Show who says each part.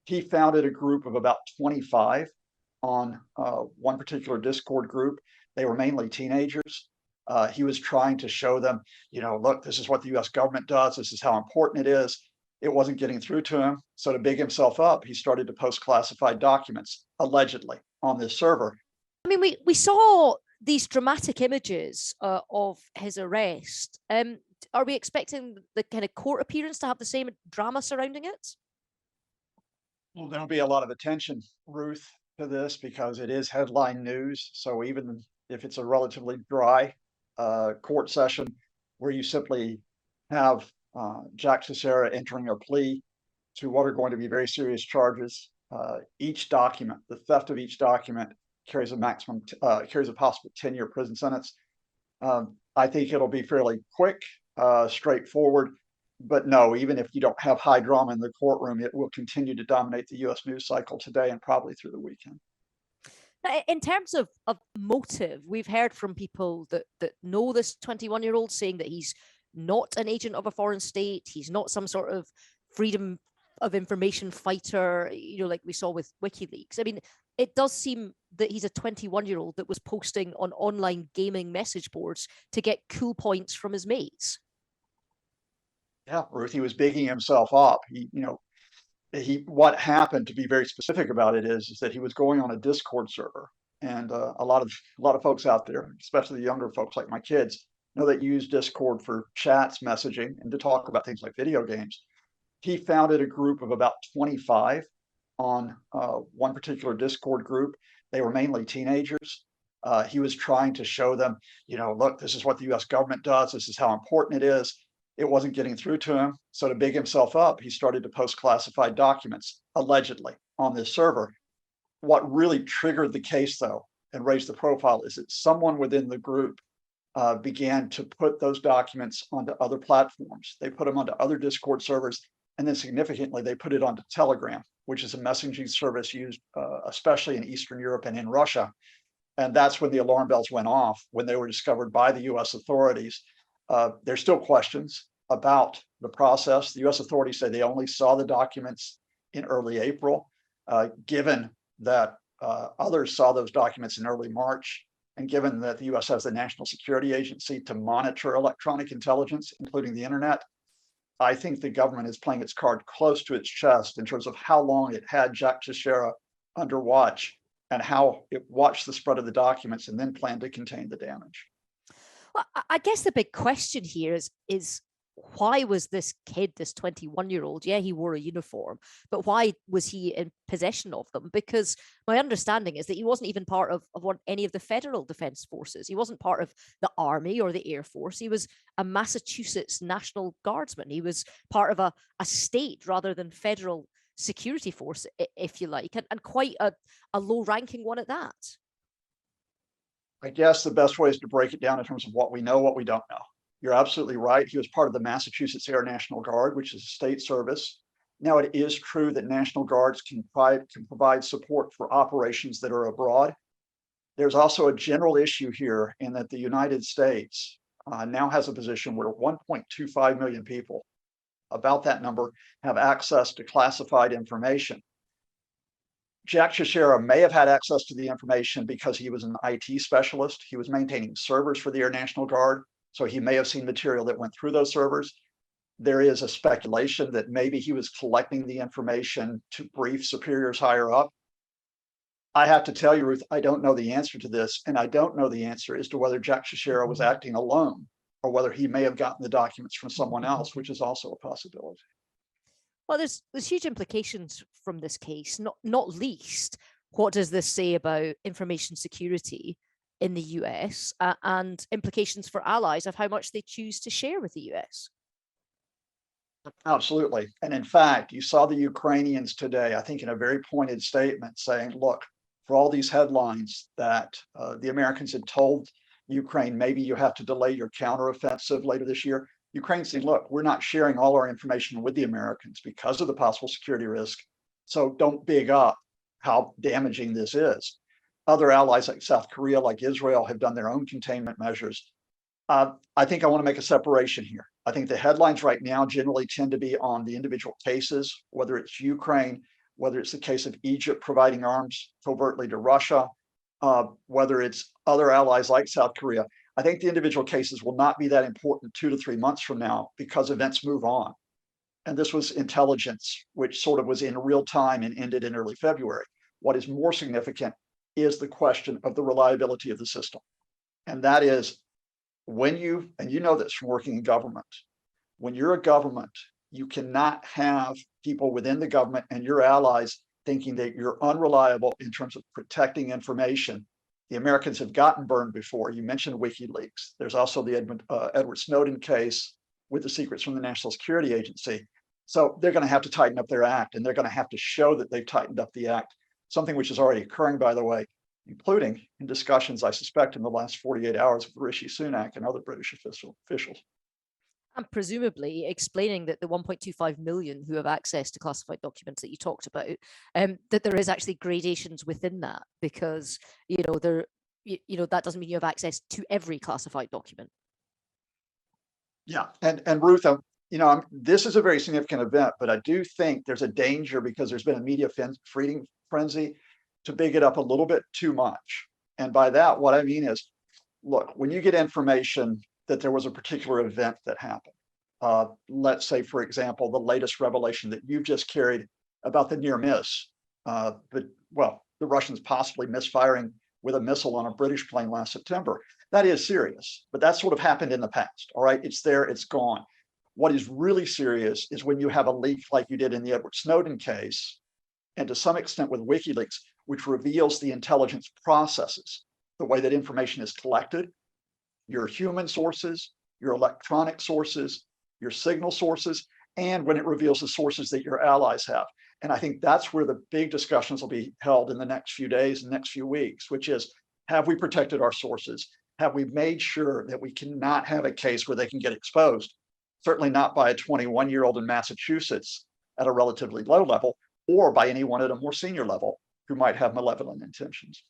Speaker 1: He founded a group of about 25 on one particular Discord group. They were mainly teenagers. He was trying to show them, look, this is what the US government does. This is how important it is. It wasn't getting through to him. So to big himself up, he started to post classified documents, allegedly, on this server.
Speaker 2: I mean, we saw these dramatic images of his arrest. Are we expecting the kind of court appearance to have the same drama surrounding it?
Speaker 1: Well, there'll be a lot of attention, Ruth, to this because it is headline news. So even if it's a relatively dry court session where you simply have Jack Teixeira entering a plea to what are going to be very serious charges, each document, the theft of each document, carries a possible 10-year prison sentence. I think it'll be fairly quick, straightforward. But no, even if you don't have high drama in the courtroom, it will continue to dominate the US news cycle today and probably through the weekend.
Speaker 2: In terms of motive, we've heard from people that know this 21-year-old saying that he's not an agent of a foreign state. He's not some sort of freedom of information fighter, like we saw with WikiLeaks. I mean, it does seem that he's a 21-year-old that was posting on online gaming message boards to get cool points from his mates.
Speaker 1: Yeah, Ruth, he was bigging himself up. What happened, to be very specific about it, is that he was going on a Discord server, and a lot of folks out there, especially the younger folks like my kids, know that you use Discord for chats, messaging, and to talk about things like video games. He founded a group of about 25 on one particular Discord group. They were mainly teenagers. He was trying to show them, look, this is what the US government does. This is how important it is. It wasn't getting through to him. So to big himself up, he started to post classified documents, allegedly, on this server. What really triggered the case, though, and raised the profile is that someone within the group began to put those documents onto other platforms. They put them onto other Discord servers, and then significantly, they put it onto Telegram, which is a messaging service used especially in Eastern Europe and in Russia. And that's when the alarm bells went off, when they were discovered by the US authorities. There's still questions about the process. The US authorities say they only saw the documents in early April, given that others saw those documents in early March, and given that the US has the National Security Agency to monitor electronic intelligence, including the internet. I think the government is playing its card close to its chest in terms of how long it had Jack Teixeira under watch and how it watched the spread of the documents and then planned to contain the damage.
Speaker 2: Well, I guess the big question here is why was this kid, this 21-year-old, yeah, he wore a uniform, but why was he in possession of them? Because my understanding is that he wasn't even part of any of the federal defense forces. He wasn't part of the army or the Air Force. He was a Massachusetts National Guardsman. He was part of a state rather than federal security force, if you like, and quite a low-ranking one at that.
Speaker 1: I guess the best way is to break it down in terms of what we know, what we don't know. You're absolutely right. He was part of the Massachusetts Air National Guard, which is a state service. Now, it is true that National Guards can provide support for operations that are abroad. There's also a general issue here in that the United States now has a position where 1.25 million people, about that number, have access to classified information. Jack Teixeira may have had access to the information because he was an IT specialist. He was maintaining servers for the Air National Guard, so he may have seen material that went through those servers. There is a speculation that maybe he was collecting the information to brief superiors higher up. I have to tell you, Ruth, I don't know the answer to this, and I don't know the answer as to whether Jack Teixeira was acting alone or whether he may have gotten the documents from someone else, which is also a possibility.
Speaker 2: Well, there's huge implications from this case, not least what does this say about information security in the US and implications for allies of how much they choose to share with the US.
Speaker 1: Absolutely. And in fact, you saw the Ukrainians today, I think, in a very pointed statement saying, look, for all these headlines that the Americans had told Ukraine, maybe you have to delay your counteroffensive later this year. Ukraine saying, look, we're not sharing all our information with the Americans because of the possible security risk. So don't big up how damaging this is. Other allies like South Korea, like Israel, have done their own containment measures. I think I want to make a separation here. I think the headlines right now generally tend to be on the individual cases, whether it's Ukraine whether it's the case of Egypt providing arms covertly to Russia, whether it's other allies like South Korea. I think the individual cases will not be that important 2 to 3 months from now because events move on. And this was intelligence, which sort of was in real time and ended in early February. What is more significant is the question of the reliability of the system. And that is when you, and you know this from working in government, when you're a government, you cannot have people within the government and your allies thinking that you're unreliable in terms of protecting information. The Americans have gotten burned before. You mentioned WikiLeaks. There's also the Edward Snowden case with the secrets from the National Security Agency. So they're going to have to tighten up their act, and they're going to have to show that they've tightened up the act, something which is already occurring, by the way, including in discussions, I suspect, in the last 48 hours with Rishi Sunak and other British officials.
Speaker 2: And presumably explaining that the 1.25 million who have access to classified documents that you talked about, that there is actually gradations within that, because that doesn't mean you have access to every classified document.
Speaker 1: Yeah, and Ruth, this is a very significant event, but I do think there's a danger because there's been a media feeding frenzy to big it up a little bit too much. And by that, what I mean is, look, when you get information that there was a particular event that happened, let's say, for example, the latest revelation that you've just carried about the near miss, the Russians possibly misfiring with a missile on a British plane last September. That is serious, but that sort of happened in the past. All right, it's there, it's gone. What is really serious is when you have a leak like you did in the Edward Snowden case, and to some extent with WikiLeaks, which reveals the intelligence processes, the way that information is collected, your human sources, your electronic sources, your signal sources, and when it reveals the sources that your allies have. And I think that's where the big discussions will be held in the next few days and next few weeks, which is, have we protected our sources? Have we made sure that we cannot have a case where they can get exposed? Certainly not by a 21-year-old in Massachusetts at a relatively low level, or by anyone at a more senior level who might have malevolent intentions.